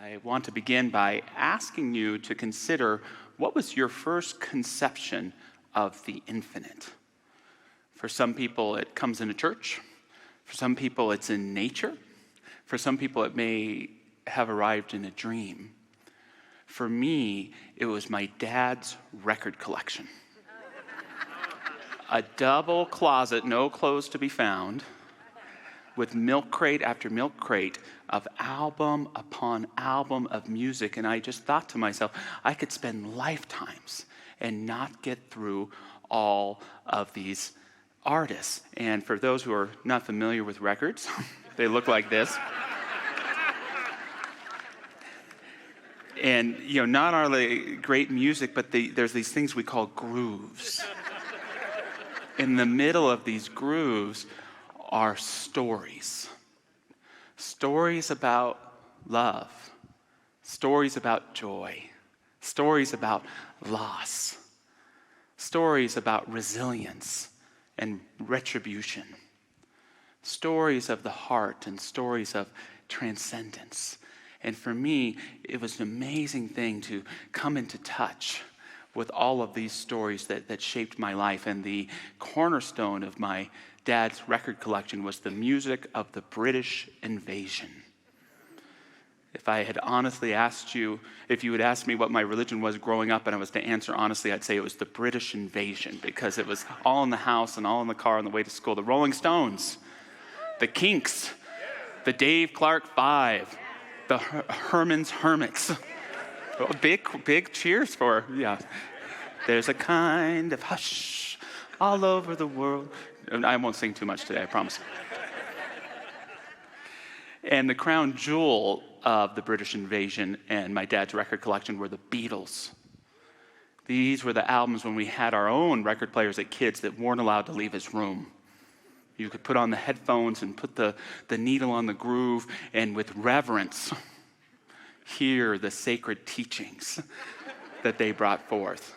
I want to begin by asking you to consider what was your first conception of the infinite? For some people, it comes in a church. For some people, it's in nature. For some people, it may have arrived in a dream. For me, it was my dad's record collection. A double closet, no clothes to be found, with milk crate after milk crate of album upon album of music. And I just thought to myself, I could spend lifetimes and not get through all of these artists. And for those who are not familiar with records, they look like this. And, not only great music, but there's these things we call grooves. In the middle of these grooves are stories. Stories about love. Stories about joy. Stories about loss. Stories about resilience and retribution. Stories of the heart and stories of transcendence. And for me, it was an amazing thing to come into touch with all of these stories that shaped my life. And the cornerstone of my dad's record collection was the music of the British invasion. If I had honestly asked you, if you had asked me what my religion was growing up and I was to answer honestly, I'd say it was the British invasion, because it was all in the house and all in the car on the way to school. The Rolling Stones, the Kinks, the Dave Clark Five, the Herman's Hermits. Big cheers for, yeah. There's a kind of hush all over the world. I won't sing too much today, I promise. And the crown jewel of the British invasion and my dad's record collection were the Beatles. These were the albums when we had our own record players as kids that weren't allowed to leave his room. You could put on the headphones and put the needle on the groove, and with reverence, hear the sacred teachings that they brought forth.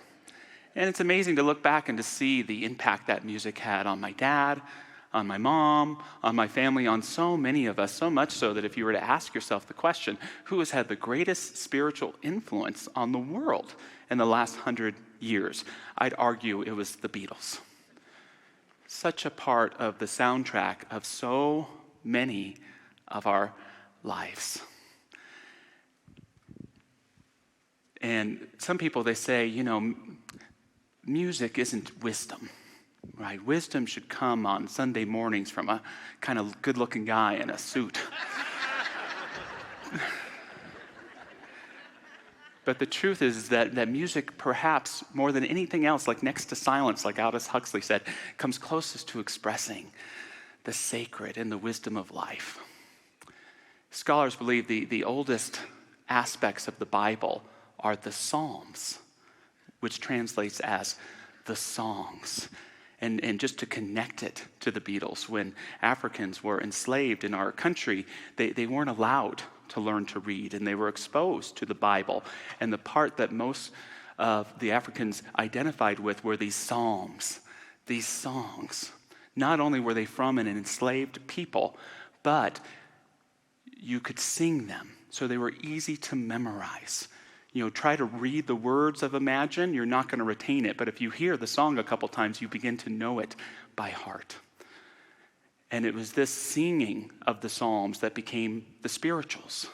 And it's amazing to look back and to see the impact that music had on my dad, on my mom, on my family, on so many of us, so much so that if you were to ask yourself the question, who has had the greatest spiritual influence on the world in the last 100 years, I'd argue it was the Beatles. Such a part of the soundtrack of so many of our lives. And some people, they say, music isn't wisdom, right? Wisdom should come on Sunday mornings from a kind of good-looking guy in a suit. But the truth is that music, perhaps more than anything else, like next to silence, like Aldous Huxley said, comes closest to expressing the sacred and the wisdom of life. Scholars believe the oldest aspects of the Bible are the Psalms, which translates as the songs. And just to connect it to the Beatles, when Africans were enslaved in our country, they weren't allowed to learn to read, and they were exposed to the Bible. And the part that most of the Africans identified with were these psalms, these songs. Not only were they from an enslaved people, but you could sing them, so they were easy to memorize. Try to read the words of Imagine, you're not going to retain it. But if you hear the song a couple times, you begin to know it by heart. And it was this singing of the Psalms that became the spirituals,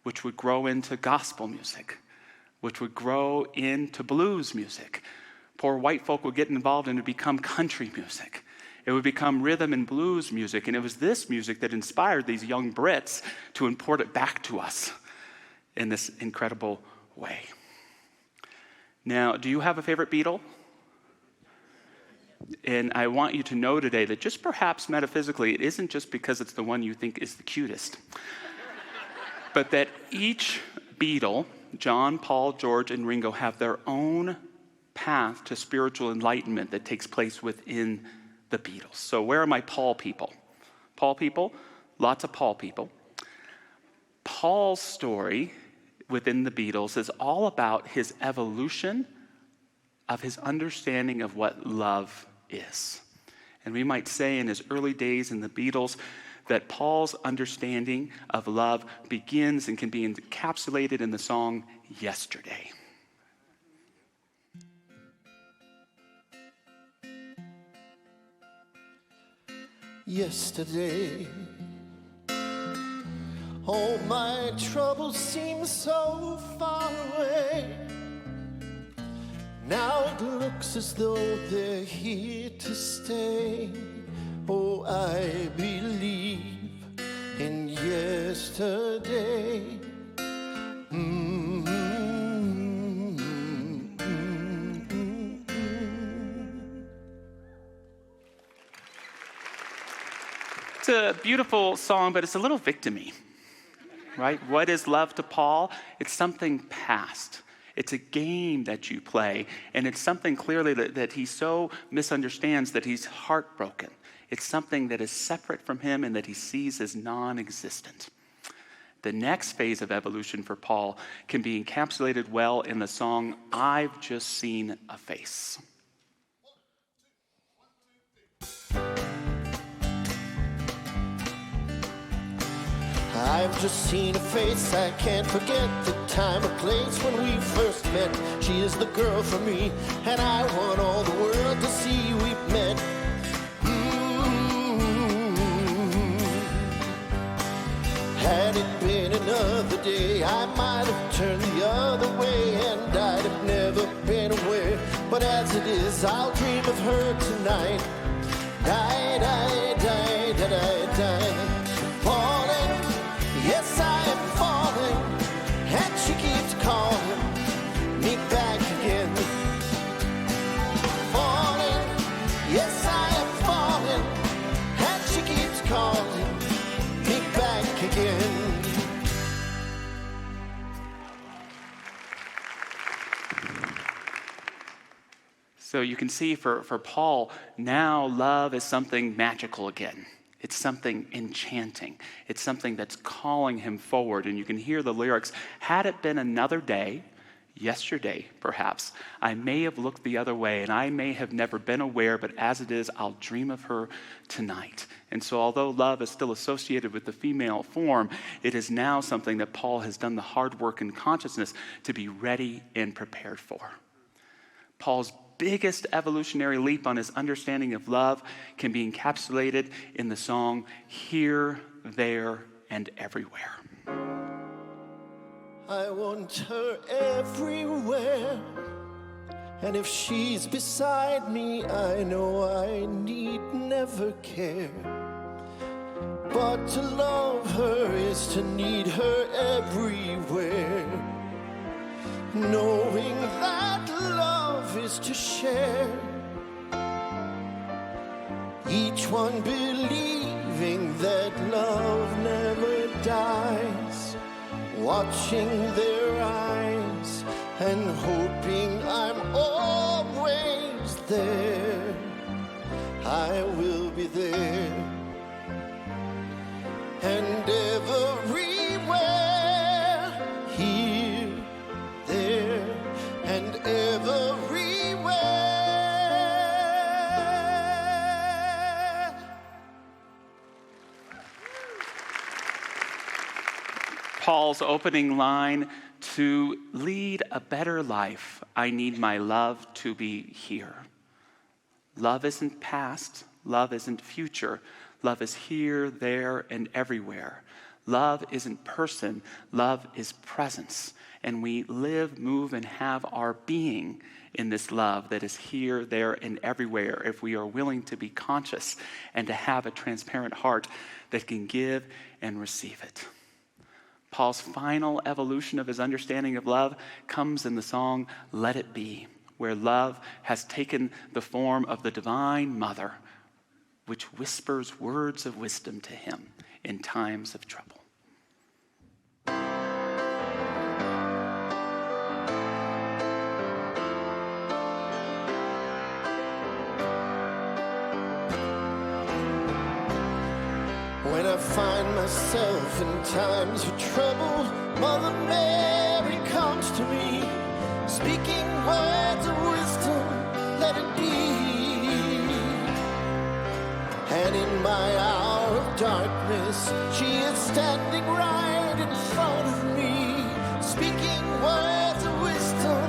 which would grow into gospel music, which would grow into blues music. Poor white folk would get involved and it would become country music. It would become rhythm and blues music. And it was this music that inspired these young Brits to import it back to us in this incredible way. Now, do you have a favorite Beatle? And I want you to know today that just perhaps metaphysically, it isn't just because it's the one you think is the cutest, but that each Beatle, John, Paul, George, and Ringo, have their own path to spiritual enlightenment that takes place within the Beatles. So where are my Paul people? Paul people? Lots of Paul people. Paul's story within the Beatles is all about his evolution of his understanding of what love is. And we might say in his early days in the Beatles that Paul's understanding of love begins and can be encapsulated in the song Yesterday. Yesterday, all my troubles seem so far away. Now it looks as though they're here to stay. Oh, I believe in yesterday. It's a beautiful song, but it's a little victim-y, right? What is love to Paul? It's something past. It's a game that you play, and it's something clearly that he so misunderstands that he's heartbroken. It's something that is separate from him and that he sees as non-existent. The next phase of evolution for Paul can be encapsulated well in the song, I've Just Seen a Face. I've just seen a face, I can't forget the time or place when we first met. She is the girl for me, and I want all the world to see we've met. Had it been another day, I might have turned the other way, and I'd have never been aware. But as it is, I'll dream of her tonight. Die, die, die, die, die, die. Falling, yes, I am falling, and she keeps calling me back again. Falling, yes, I am falling, and she keeps calling me back again. So you can see for Paul, now love is something magical again. It's something enchanting. It's something that's calling him forward. And you can hear the lyrics, had it been another day, yesterday perhaps, I may have looked the other way and I may have never been aware, but as it is, I'll dream of her tonight. And so although love is still associated with the female form, it is now something that Paul has done the hard work in consciousness to be ready and prepared for. Paul's biggest evolutionary leap on his understanding of love can be encapsulated in the song Here, There, and Everywhere. I want her everywhere, and if she's beside me, I know I need never care. But to love her is to need her everywhere, knowing that love is to share, each one believing that love never dies, watching their eyes and hoping I'm always there. I will be there and everywhere, here, there, and everywhere. Paul's opening line, to lead a better life, I need my love to be here. Love isn't past, love isn't future. Love is here, there, and everywhere. Love isn't person, love is presence. And we live, move, and have our being in this love that is here, there, and everywhere if we are willing to be conscious and to have a transparent heart that can give and receive it. Paul's final evolution of his understanding of love comes in the song Let It Be, where love has taken the form of the Divine Mother, which whispers words of wisdom to him in times of trouble. When I find myself in times of trouble, Mother Mary comes to me, speaking words of wisdom, let it be. And in my hour of darkness, voice. She is standing right in front of me, speaking words of wisdom.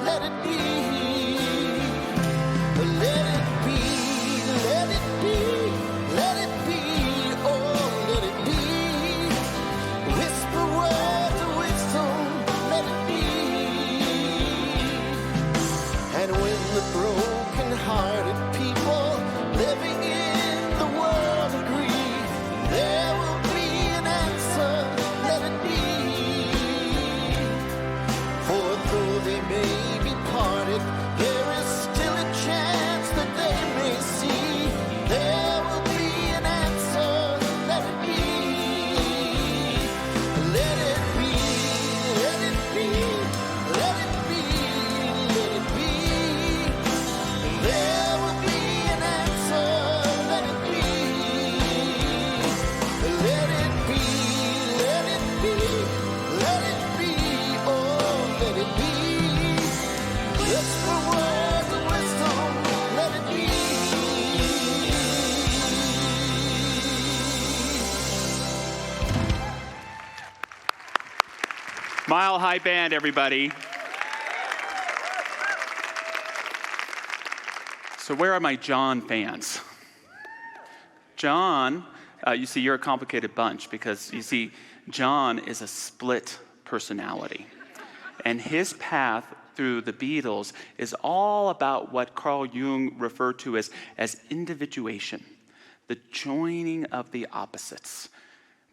Let it be. Let it be. Let it be. Let it be. Oh, let it be. Whisper words of wisdom. Let it be. And when the broken-hearted people living in the world agree, there will be an answer. Let it be. For though they may be parted, there is still a chance that they may see. There will be an answer. Let it be. Let it be. Let it be. Let it be. Let it be. There will be an answer. Let it be. Let it be. Let it be. Let it be. Oh, let it be. Whisper words of wisdom. Let it be. Mile High Band, everybody. So where are my John fans? John, you see, you're a complicated bunch because you see, John is a split personality. And his path through the Beatles is all about what Carl Jung referred to as individuation, the joining of the opposites.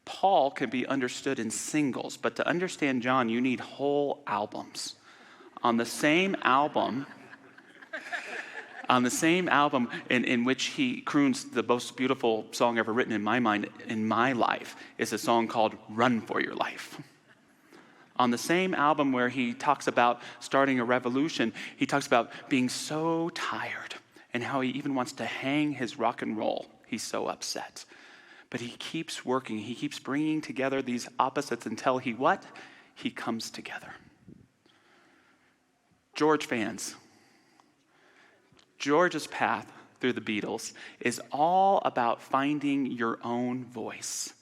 Paul can be understood in singles, but to understand John, you need whole albums. On the same album in which he croons the most beautiful song ever written in my mind, in my life, is a song called Run for Your Life. On the same album where he talks about starting a revolution, he talks about being so tired and how he even wants to hang his rock and roll. He's so upset. But he keeps working. He keeps bringing together these opposites until he comes together. George fans. George's path through the Beatles is all about finding your own voice.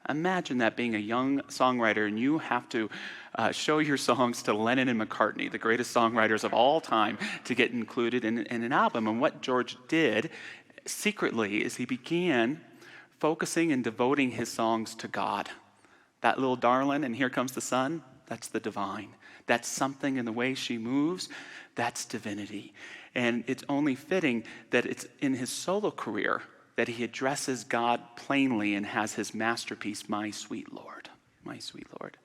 Imagine that being a young songwriter and you have to show your songs to Lennon and McCartney, the greatest songwriters of all time, to get included in an album. And what George did secretly is he began focusing and devoting his songs to God. That little darling, and here comes the sun, that's the divine. That's something in the way she moves, that's divinity. And it's only fitting that it's in his solo career that he addresses God plainly and has his masterpiece, My Sweet Lord. My Sweet Lord.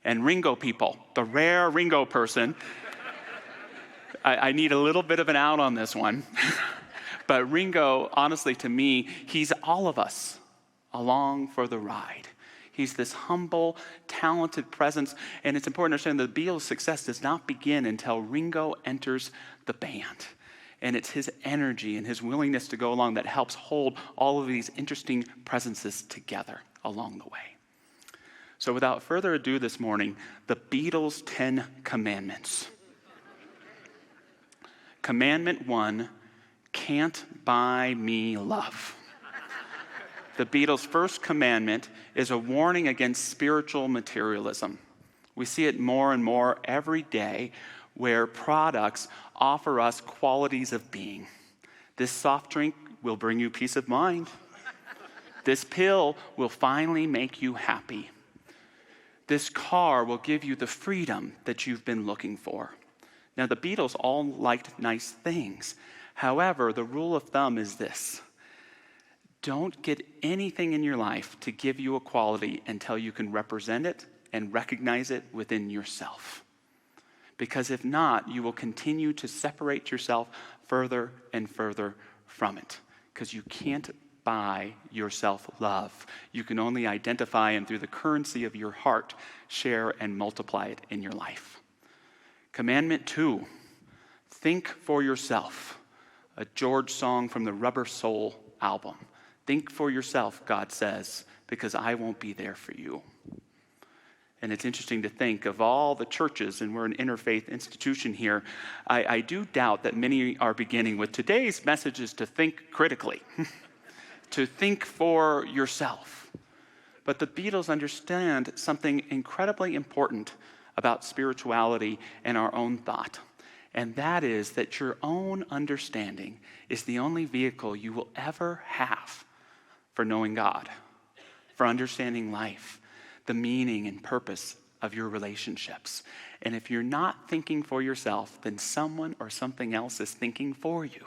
And Ringo people, the rare Ringo person, I need a little bit of an out on this one. But Ringo, honestly, to me, he's all of us along for the ride. He's this humble, talented presence, and it's important to understand that the Beatles' success does not begin until Ringo enters the band. And it's his energy and his willingness to go along that helps hold all of these interesting presences together along the way. So without further ado this morning, the Beatles' 10 Commandments. Commandment 1, can't buy me love. The Beatles' first commandment is a warning against spiritual materialism. We see it more and more every day where products offer us qualities of being. This soft drink will bring you peace of mind. This pill will finally make you happy. This car will give you the freedom that you've been looking for. Now, the Beatles all liked nice things. However, the rule of thumb is this: don't get anything in your life to give you a quality until you can represent it and recognize it within yourself. Because if not, you will continue to separate yourself further and further from it. Because you can't buy yourself love. You can only identify and through the currency of your heart, share and multiply it in your life. Commandment 2, think for yourself. A George song from the Rubber Soul album. Think for yourself, God says, because I won't be there for you. And it's interesting to think of all the churches, and we're an interfaith institution here, I do doubt that many are beginning with today's message is to think critically, to think for yourself. But the Beatles understand something incredibly important about spirituality and our own thought. And that is that your own understanding is the only vehicle you will ever have for knowing God, for understanding life, the meaning and purpose of your relationships. And if you're not thinking for yourself, then someone or something else is thinking for you.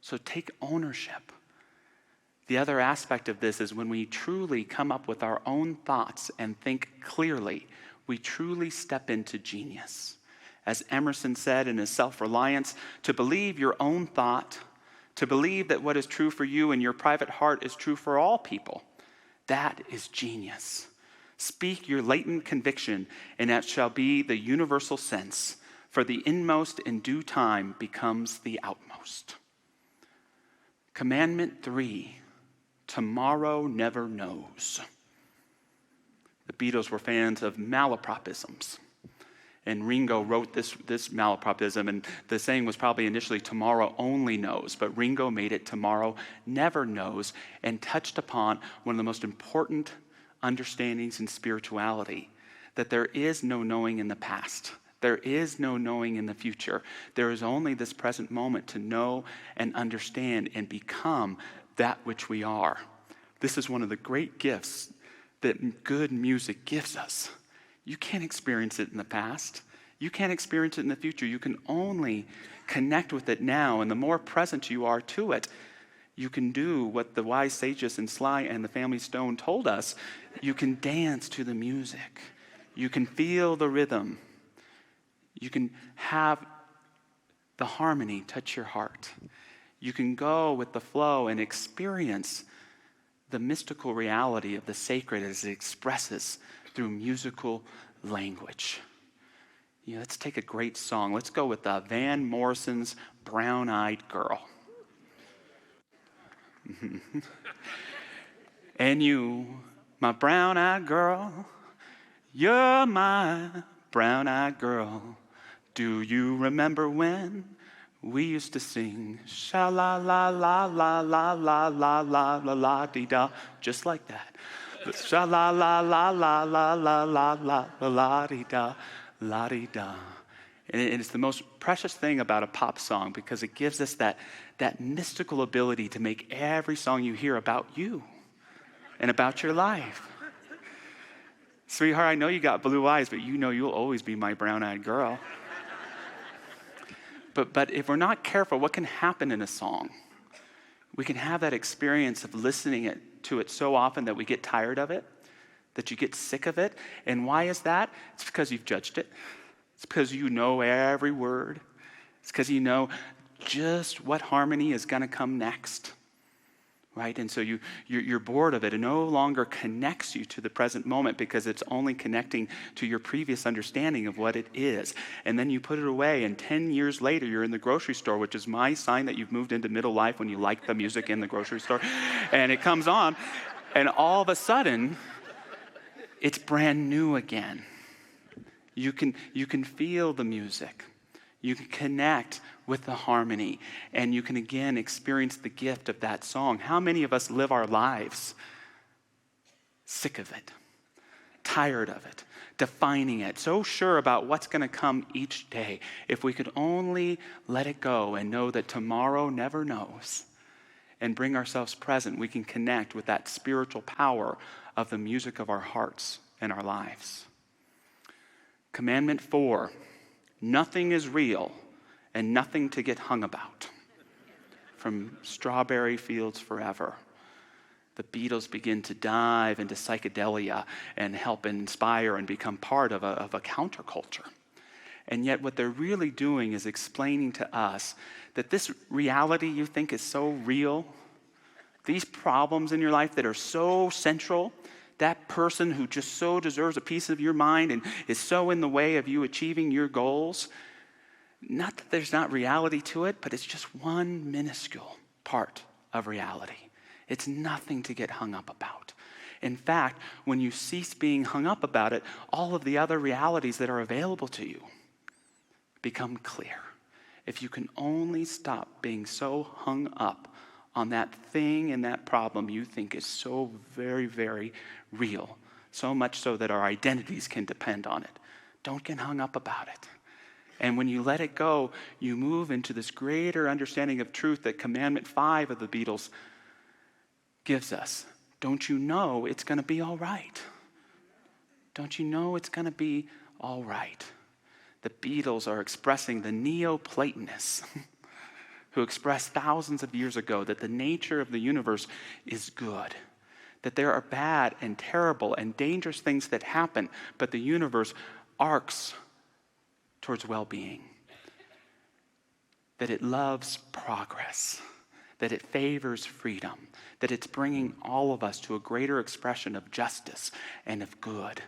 So take ownership. The other aspect of this is when we truly come up with our own thoughts and think clearly, we truly step into genius. As Emerson said in his Self-Reliance, to believe your own thought, to believe that what is true for you in your private heart is true for all people, that is genius. Speak your latent conviction, and that shall be the universal sense, for the inmost in due time becomes the outmost. Commandment 3, tomorrow never knows. The Beatles were fans of malapropisms. And Ringo wrote this malapropism, and the saying was probably initially tomorrow only knows, but Ringo made it tomorrow never knows and touched upon one of the most important understandings in spirituality, that there is no knowing in the past. There is no knowing in the future. There is only this present moment to know and understand and become that which we are. This is one of the great gifts that good music gives us. You can't experience it in the past. You can't experience it in the future. You can only connect with it now. And the more present you are to it, you can do what the wise sages in Sly and the Family Stone told us. You can dance to the music. You can feel the rhythm. You can have the harmony touch your heart. You can go with the flow and experience the mystical reality of the sacred as it expresses through musical language. Let's take a great song. Let's go with Van Morrison's Brown-Eyed Girl. And you, my brown-eyed girl, you're my brown-eyed girl. Do you remember when we used to sing sha-la-la-la-la-la-la-la-la-la-la-dee-da, just like that. Sha-la-la-la-la-la-la-la-la-la-dee-da, la-dee-da. And it's the most precious thing about a pop song because it gives us that mystical ability to make every song you hear about you and about your life. Sweetheart, I know you got blue eyes, but you know you'll always be my brown-eyed girl. But if we're not careful, what can happen in a song? We can have that experience of listening to it so often that we get tired of it, that you get sick of it. And why is that? It's because you've judged it. It's because you know every word. It's because you know just what harmony is going to come next, right? And so you're bored of it. It no longer connects you to the present moment because it's only connecting to your previous understanding of what it is. And then you put it away, and 10 years later, you're in the grocery store, which is my sign that you've moved into middle life when you like the music in the grocery store. And it comes on, and all of a sudden, it's brand new again. You can feel the music. You can connect with the harmony, and you can again experience the gift of that song. How many of us live our lives sick of it, tired of it, defining it, so sure about what's going to come each day? If we could only let it go and know that tomorrow never knows and bring ourselves present, we can connect with that spiritual power of the music of our hearts and our lives. Commandment 4, nothing is real and nothing to get hung about. From Strawberry Fields Forever, the Beatles begin to dive into psychedelia and help inspire and become part of a counterculture. And yet what they're really doing is explaining to us that this reality you think is so real, these problems in your life that are so central, that person who just so deserves a piece of your mind and is so in the way of you achieving your goals, not that there's not reality to it, but it's just one minuscule part of reality. It's nothing to get hung up about. In fact, when you cease being hung up about it, all of the other realities that are available to you become clear. If you can only stop being so hung up on that thing and that problem you think is so very, very real, so much so that our identities can depend on it. Don't get hung up about it. And when you let it go, you move into this greater understanding of truth that Commandment 5 of the Beatles gives us. Don't you know it's going to be all right? Don't you know it's going to be all right? The Beatles are expressing the Neoplatonists who expressed thousands of years ago that the nature of the universe is good, that there are bad and terrible and dangerous things that happen, but the universe arcs towards well-being, that it loves progress, that it favors freedom, that it's bringing all of us to a greater expression of justice and of good,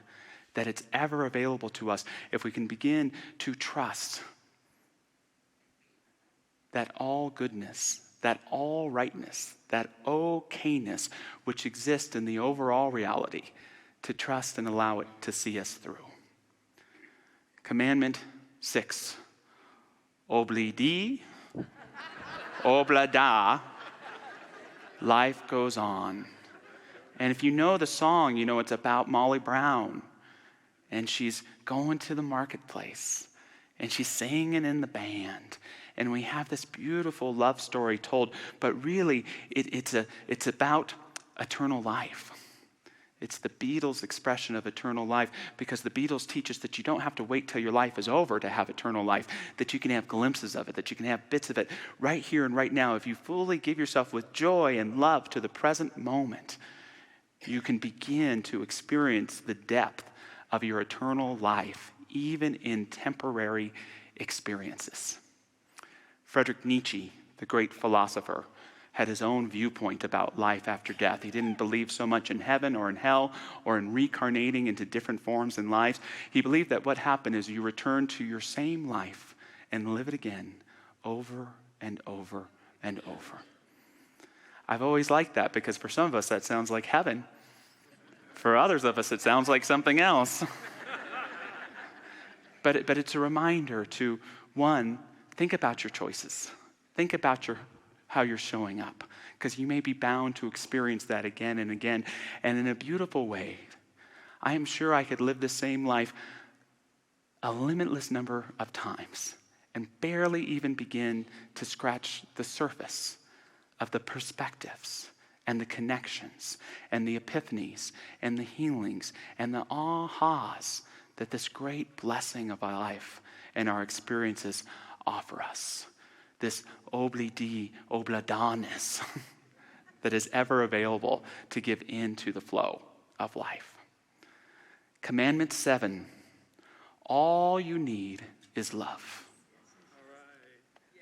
that it's ever available to us if we can begin to trust that all goodness, that all rightness, that okayness which exists in the overall reality, to trust and allow it to see us through. Commandment 6, oblidi, oblada, life goes on. And if you know the song, you know it's about Molly Brown. And she's going to the marketplace. And she's singing in the band. And we have this beautiful love story told. But really, it's about eternal life. It's the Beatles' expression of eternal life, because the Beatles teach us that you don't have to wait till your life is over to have eternal life, that you can have glimpses of it, that you can have bits of it right here and right now. If you fully give yourself with joy and love to the present moment, you can begin to experience the depth of your eternal life, even in temporary experiences. Friedrich Nietzsche, the great philosopher, had his own viewpoint about life after death. He didn't believe so much in heaven or in hell or in reincarnating into different forms and lives. He believed that what happened is you return to your same life and live it again over and over and over. I've always liked that, because for some of us that sounds like heaven. For others of us it sounds like something else. But it's a reminder to, one, think about your choices. Think about how you're showing up, because you may be bound to experience that again and again. And in a beautiful way, I am sure I could live the same life a limitless number of times and barely even begin to scratch the surface of the perspectives and the connections and the epiphanies and the healings and the ahas that this great blessing of our life and our experiences offer us. This oblidi, obladaness that is ever available to give in to the flow of life. Commandment 7, all you need is love.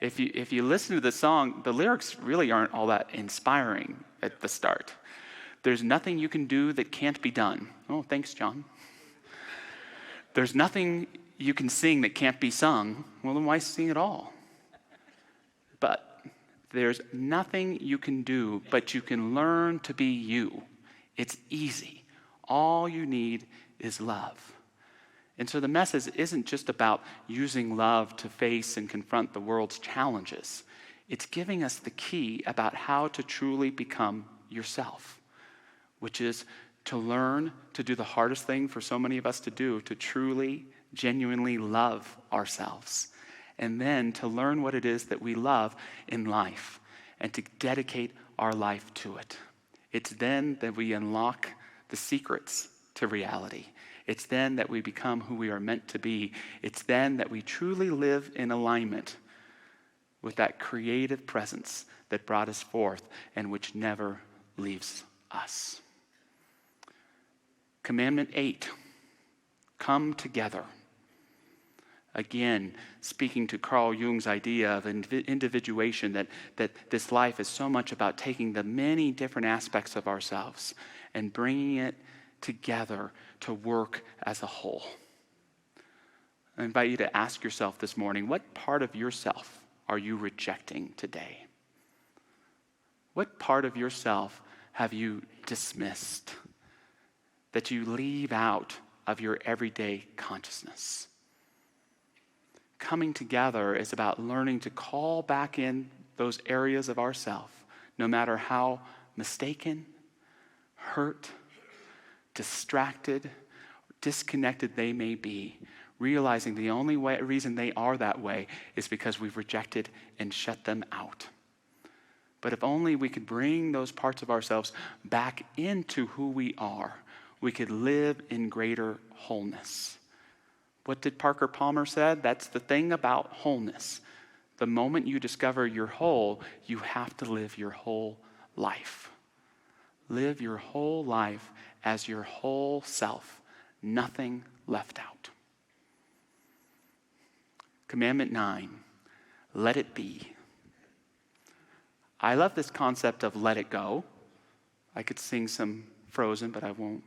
If you listen to the song, the lyrics really aren't all that inspiring at the start. There's nothing you can do that can't be done. Oh, thanks, John. There's nothing you can sing that can't be sung. Well, then why sing at all? But there's nothing you can do, but you can learn to be you. It's easy. All you need is love. And so the message isn't just about using love to face and confront the world's challenges. It's giving us the key about how to truly become yourself, which is to learn to do the hardest thing for so many of us to do, to truly, genuinely love ourselves. And then to learn what it is that we love in life and to dedicate our life to it. It's then that we unlock the secrets to reality. It's then that we become who we are meant to be. It's then that we truly live in alignment with that creative presence that brought us forth and which never leaves us. Commandment 8, come together. Again, speaking to Carl Jung's idea of individuation, that this life is so much about taking the many different aspects of ourselves and bringing it together to work as a whole. I invite you to ask yourself this morning, what part of yourself are you rejecting today? What part of yourself have you dismissed that you leave out of your everyday consciousness? Coming together is about learning to call back in those areas of ourself, no matter how mistaken, hurt, distracted, disconnected they may be, realizing the only reason they are that way is because we've rejected and shut them out. But if only we could bring those parts of ourselves back into who we are, we could live in greater wholeness. What did Parker Palmer said? That's the thing about wholeness. The moment you discover you're whole, you have to live your whole life. Live your whole life as your whole self, nothing left out. Commandment 9, let it be. I love this concept of let it go. I could sing some Frozen, but I won't.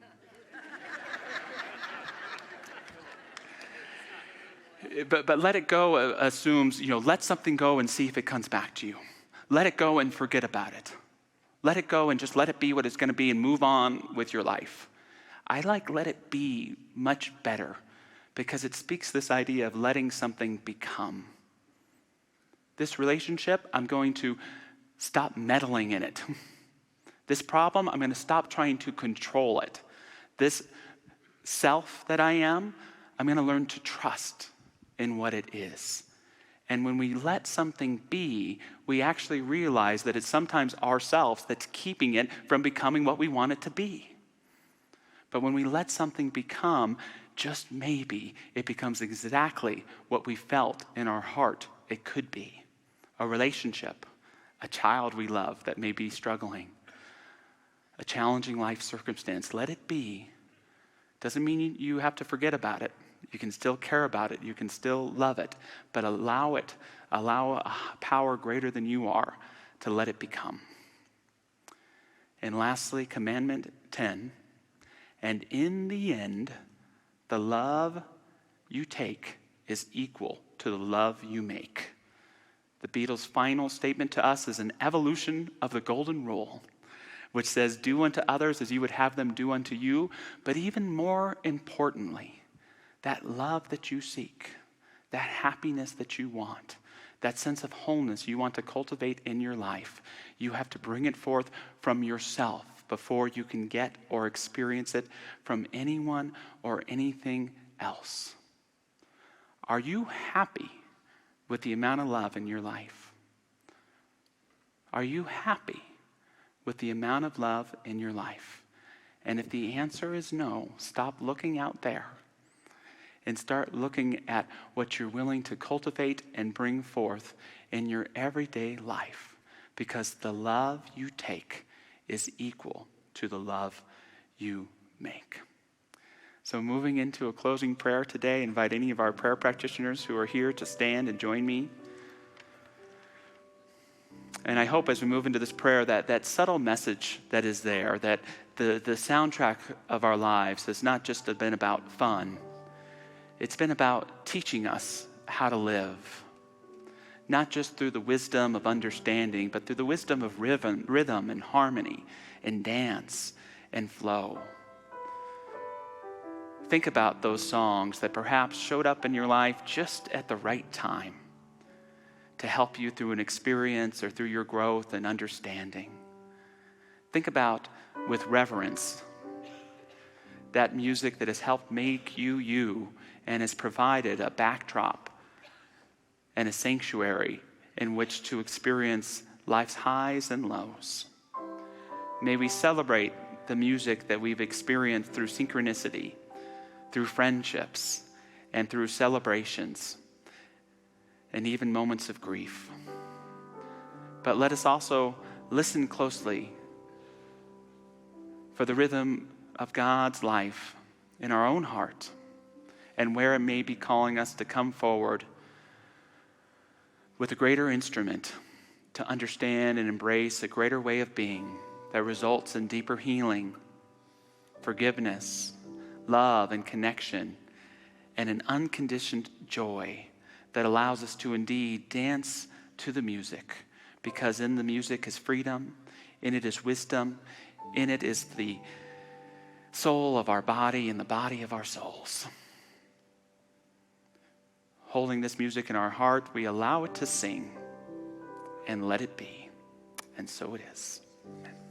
But let it go assumes, let something go and see if it comes back to you. Let it go and forget about it. Let it go and just let it be what it's going to be and move on with your life. I like let it be much better because it speaks this idea of letting something become. This relationship, I'm going to stop meddling in it. This problem, I'm going to stop trying to control it. This self that I am, I'm going to learn to trust in what it is. And when we let something be, we actually realize that it's sometimes ourselves that's keeping it from becoming what we want it to be. But when we let something become, just maybe it becomes exactly what we felt in our heart it could be. A relationship, a child we love that may be struggling, a challenging life circumstance. Let it be. Doesn't mean you have to forget about it. You can still care about it. You can still love it. But allow a power greater than you are to let it become. And lastly, Commandment 10. And in the end, the love you take is equal to the love you make. The Beatles' final statement to us is an evolution of the golden rule, which says, do unto others as you would have them do unto you. But even more importantly, that love that you seek, that happiness that you want, that sense of wholeness you want to cultivate in your life, you have to bring it forth from yourself before you can get or experience it from anyone or anything else. Are you happy with the amount of love in your life? Are you happy with the amount of love in your life? And if the answer is no, stop looking out there and start looking at what you're willing to cultivate and bring forth in your everyday life, because the love you take is equal to the love you make. So moving into a closing prayer today, invite any of our prayer practitioners who are here to stand and join me. And I hope as we move into this prayer that subtle message that is there, that the soundtrack of our lives has not just been about fun. It's been about teaching us how to live. Not just through the wisdom of understanding, but through the wisdom of rhythm and harmony and dance and flow. Think about those songs that perhaps showed up in your life just at the right time to help you through an experience or through your growth and understanding. Think about, with reverence, that music that has helped make you you and has provided a backdrop and a sanctuary in which to experience life's highs and lows. May we celebrate the music that we've experienced through synchronicity, through friendships, and through celebrations, and even moments of grief. But let us also listen closely for the rhythm of God's life in our own heart, and where it may be calling us to come forward with a greater instrument to understand and embrace a greater way of being that results in deeper healing, forgiveness, love and connection, and an unconditioned joy that allows us to indeed dance to the music, because in the music is freedom, in it is wisdom, in it is the soul of our body and the body of our souls. Holding this music in our heart, we allow it to sing and let it be. and so it is. Amen.